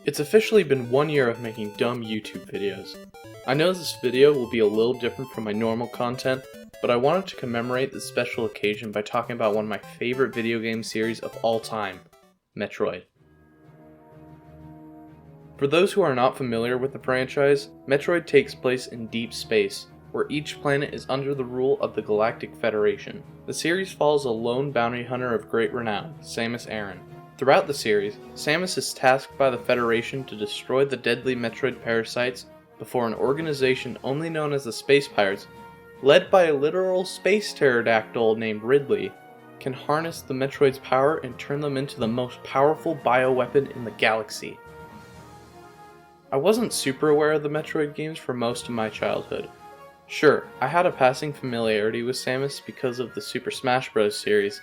It's officially been 1 year of making dumb YouTube videos. I know this video will be a little different from my normal content, but I wanted to commemorate this special occasion by talking about one of my favorite video game series of all time, Metroid. For those who are not familiar with the franchise, Metroid takes place in deep space, where each planet is under the rule of the Galactic Federation. The series follows a lone bounty hunter of great renown, Samus Aran. Throughout the series, Samus is tasked by the Federation to destroy the deadly Metroid parasites before an organization only known as the Space Pirates, led by a literal space pterodactyl named Ridley, can harness the Metroid's power and turn them into the most powerful bioweapon in the galaxy. I wasn't super aware of the Metroid games for most of my childhood. Sure, I had a passing familiarity with Samus because of the Super Smash Bros. Series,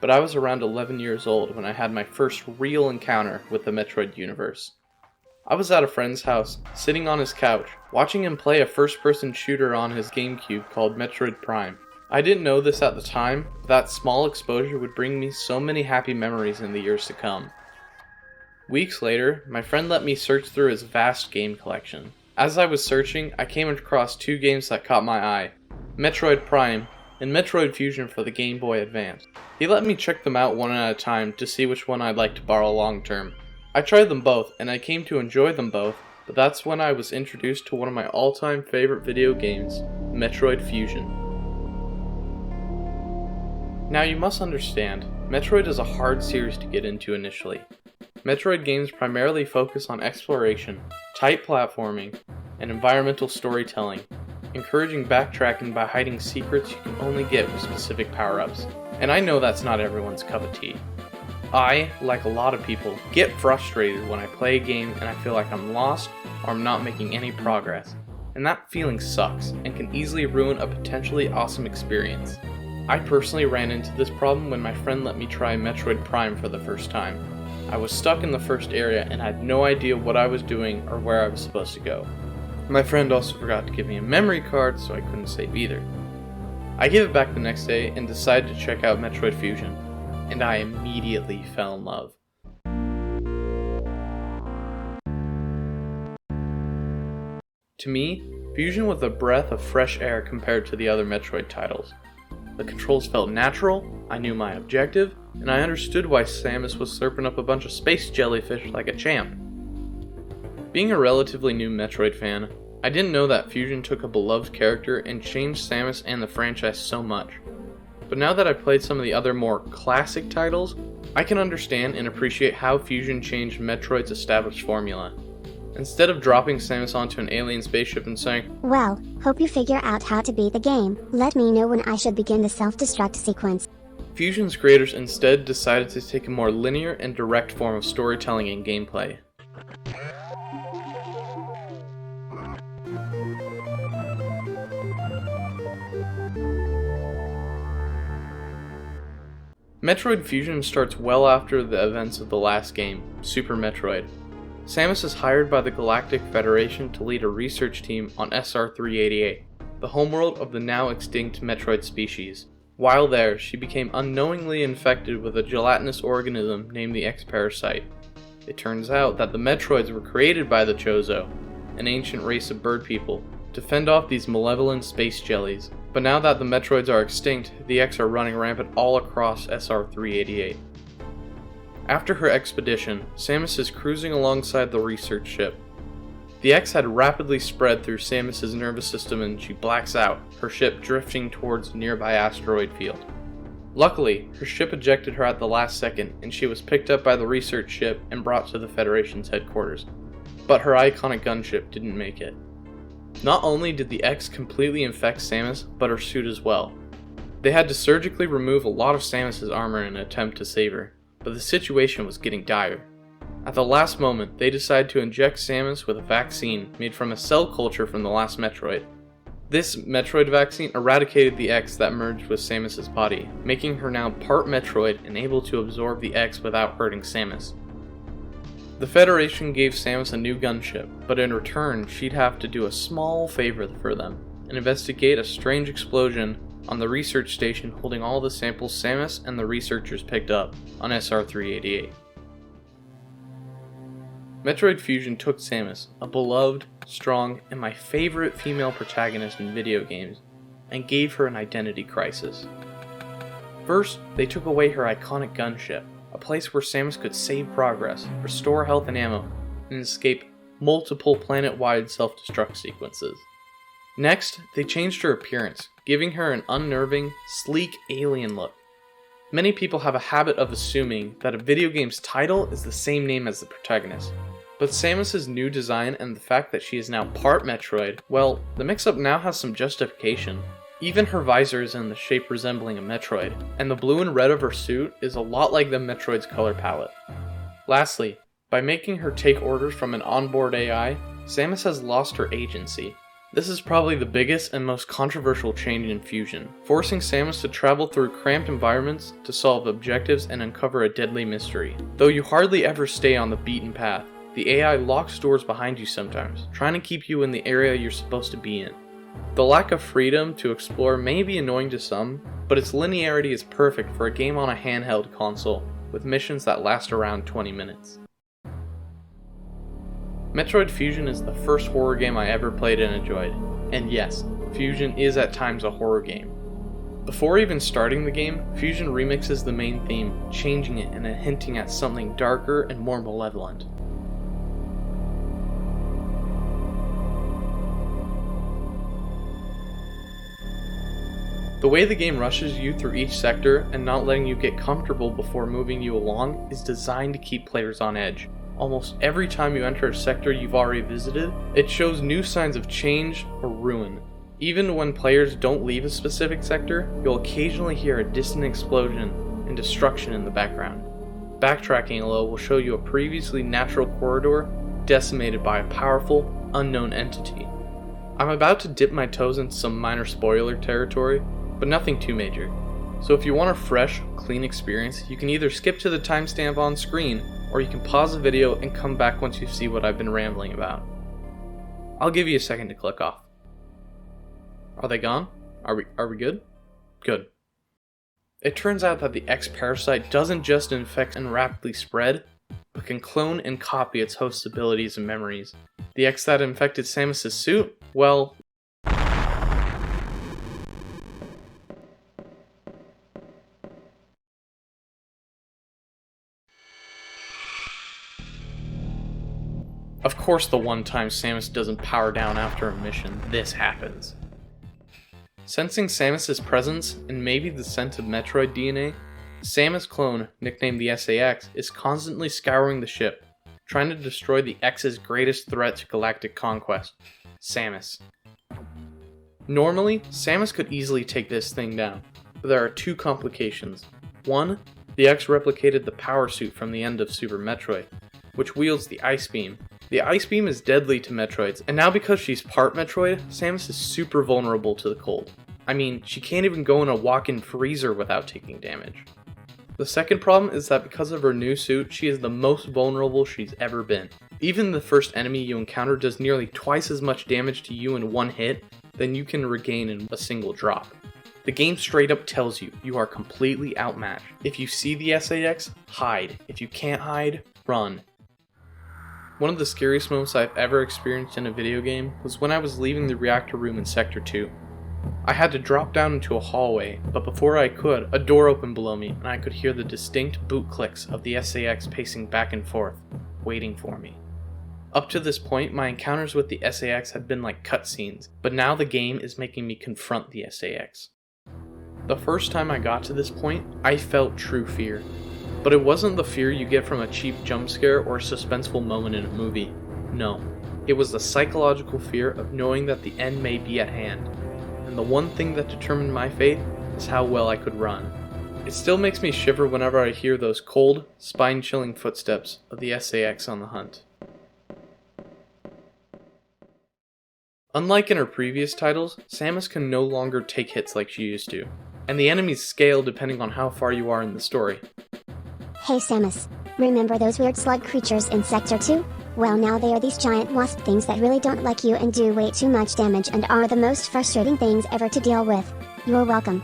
but I was around 11 years old when I had my first real encounter with the Metroid universe. I was at a friend's house, sitting on his couch, watching him play a first-person shooter on his GameCube called Metroid Prime. I didn't know this at the time, but that small exposure would bring me so many happy memories in the years to come. Weeks later, my friend let me search through his vast game collection. As I was searching, I came across two games that caught my eye, Metroid Prime and Metroid Fusion for the Game Boy Advance. He let me check them out one at a time to see which one I'd like to borrow long term. I tried them both, and I came to enjoy them both, but that's when I was introduced to one of my all-time favorite video games, Metroid Fusion. Now you must understand, Metroid is a hard series to get into initially. Metroid games primarily focus on exploration, tight platforming, and environmental storytelling, encouraging backtracking by hiding secrets you can only get with specific power-ups. And I know that's not everyone's cup of tea. I, like a lot of people, get frustrated when I play a game and I feel like I'm lost or I'm not making any progress. And that feeling sucks and can easily ruin a potentially awesome experience. I personally ran into this problem when my friend let me try Metroid Prime for the first time. I was stuck in the first area and had no idea what I was doing or where I was supposed to go. My friend also forgot to give me a memory card, so I couldn't save either. I gave it back the next day and decided to check out Metroid Fusion, and I immediately fell in love. To me, Fusion was a breath of fresh air compared to the other Metroid titles. The controls felt natural, I knew my objective, and I understood why Samus was slurping up a bunch of space jellyfish like a champ. Being a relatively new Metroid fan, I didn't know that Fusion took a beloved character and changed Samus and the franchise so much. But now that I've played some of the other more classic titles, I can understand and appreciate how Fusion changed Metroid's established formula. Instead of dropping Samus onto an alien spaceship and saying, "Well, hope you figure out how to beat the game. Let me know when I should begin the self-destruct sequence." Fusion's creators instead decided to take a more linear and direct form of storytelling and gameplay. Metroid Fusion starts well after the events of the last game, Super Metroid. Samus is hired by the Galactic Federation to lead a research team on SR-388, the homeworld of the now extinct Metroid species. While there, she became unknowingly infected with a gelatinous organism named the X-Parasite. It turns out that the Metroids were created by the Chozo, an ancient race of bird people, to fend off these malevolent space jellies. But now that the Metroids are extinct, the X are running rampant all across SR-388. After her expedition, Samus is cruising alongside the research ship. The X had rapidly spread through Samus's nervous system and she blacks out, her ship drifting towards a nearby asteroid field. Luckily, her ship ejected her at the last second and she was picked up by the research ship and brought to the Federation's headquarters. But her iconic gunship didn't make it. Not only did the X completely infect Samus, but her suit as well. They had to surgically remove a lot of Samus's armor in an attempt to save her, but the situation was getting dire. At the last moment, they decided to inject Samus with a vaccine made from a cell culture from the last Metroid. This Metroid vaccine eradicated the X that merged with Samus's body, making her now part Metroid and able to absorb the X without hurting Samus. The Federation gave Samus a new gunship, but in return, she'd have to do a small favor for them, and investigate a strange explosion on the research station holding all the samples Samus and the researchers picked up on SR-388. Metroid Fusion took Samus, a beloved, strong, and my favorite female protagonist in video games, and gave her an identity crisis. First, they took away her iconic gunship, a place where Samus could save progress, restore health and ammo, and escape multiple planet-wide self-destruct sequences. Next, they changed her appearance, giving her an unnerving, sleek alien look. Many people have a habit of assuming that a video game's title is the same name as the protagonist, but Samus's new design and the fact that she is now part Metroid, well, the mix-up now has some justification. Even her visor is in the shape resembling a Metroid, and the blue and red of her suit is a lot like the Metroid's color palette. Lastly, by making her take orders from an onboard AI, Samus has lost her agency. This is probably the biggest and most controversial change in Fusion, forcing Samus to travel through cramped environments to solve objectives and uncover a deadly mystery. Though you hardly ever stay on the beaten path, the AI locks doors behind you sometimes, trying to keep you in the area you're supposed to be in. The lack of freedom to explore may be annoying to some, but its linearity is perfect for a game on a handheld console, with missions that last around 20 minutes. Metroid Fusion is the first horror game I ever played and enjoyed, and yes, Fusion is at times a horror game. Before even starting the game, Fusion remixes the main theme, changing it and hinting at something darker and more malevolent. The way the game rushes you through each sector and not letting you get comfortable before moving you along is designed to keep players on edge. Almost every time you enter a sector you've already visited, it shows new signs of change or ruin. Even when players don't leave a specific sector, you'll occasionally hear a distant explosion and destruction in the background. Backtracking a little will show you a previously natural corridor decimated by a powerful, unknown entity. I'm about to dip my toes into some minor spoiler territory, but nothing too major. So if you want a fresh, clean experience, you can either skip to the timestamp on screen, or you can pause the video and come back once you see what I've been rambling about. I'll give you a second to click off. Are they gone? Are we good? Good. It turns out that the X-Parasite doesn't just infect and rapidly spread, but can clone and copy its host's abilities and memories. The X that infected Samus' suit? Well, of course the one time Samus doesn't power down after a mission, this happens. Sensing Samus' presence and maybe the scent of Metroid DNA, Samus clone, nicknamed the SAX, is constantly scouring the ship, trying to destroy the X's greatest threat to galactic conquest, Samus. Normally, Samus could easily take this thing down, but there are two complications. One, the X replicated the power suit from the end of Super Metroid, which wields the Ice Beam. The Ice Beam is deadly to Metroids, and now because she's part Metroid, Samus is super vulnerable to the cold. I mean, she can't even go in a walk-in freezer without taking damage. The second problem is that because of her new suit, she is the most vulnerable she's ever been. Even the first enemy you encounter does nearly twice as much damage to you in one hit than you can regain in a single drop. The game straight up tells you, you are completely outmatched. If you see the SAX, hide. If you can't hide, run. One of the scariest moments I've ever experienced in a video game was when I was leaving the reactor room in Sector 2. I had to drop down into a hallway, but before I could, a door opened below me and I could hear the distinct boot clicks of the SAX pacing back and forth, waiting for me. Up to this point, my encounters with the SAX had been like cutscenes, but now the game is making me confront the SAX. The first time I got to this point, I felt true fear. But it wasn't the fear you get from a cheap jump scare or a suspenseful moment in a movie. No, it was the psychological fear of knowing that the end may be at hand. And the one thing that determined my fate is how well I could run. It still makes me shiver whenever I hear those cold, spine-chilling footsteps of the SAX on the hunt. Unlike in her previous titles, Samus can no longer take hits like she used to, and the enemies scale depending on how far you are in the story. Hey Samus, remember those weird slug creatures in Sector 2? Well, now they are these giant wasp things that really don't like you and do way too much damage and are the most frustrating things ever to deal with. You're welcome.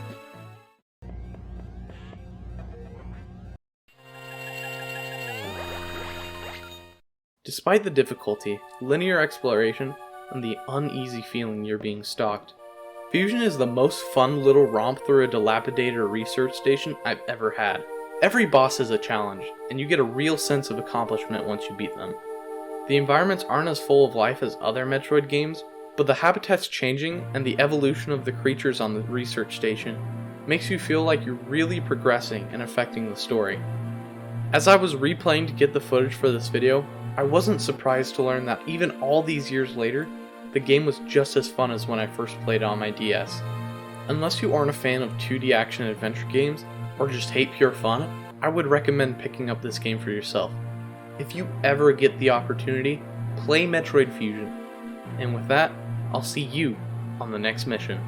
Despite the difficulty, linear exploration, and the uneasy feeling you're being stalked, Fusion is the most fun little romp through a dilapidated research station I've ever had. Every boss is a challenge, and you get a real sense of accomplishment once you beat them. The environments aren't as full of life as other Metroid games, but the habitat's changing and the evolution of the creatures on the research station makes you feel like you're really progressing and affecting the story. As I was replaying to get the footage for this video, I wasn't surprised to learn that even all these years later, the game was just as fun as when I first played it on my DS. Unless you aren't a fan of 2D action-adventure games, or just hate pure fun, I would recommend picking up this game for yourself. If you ever get the opportunity, play Metroid Fusion. And with that, I'll see you on the next mission.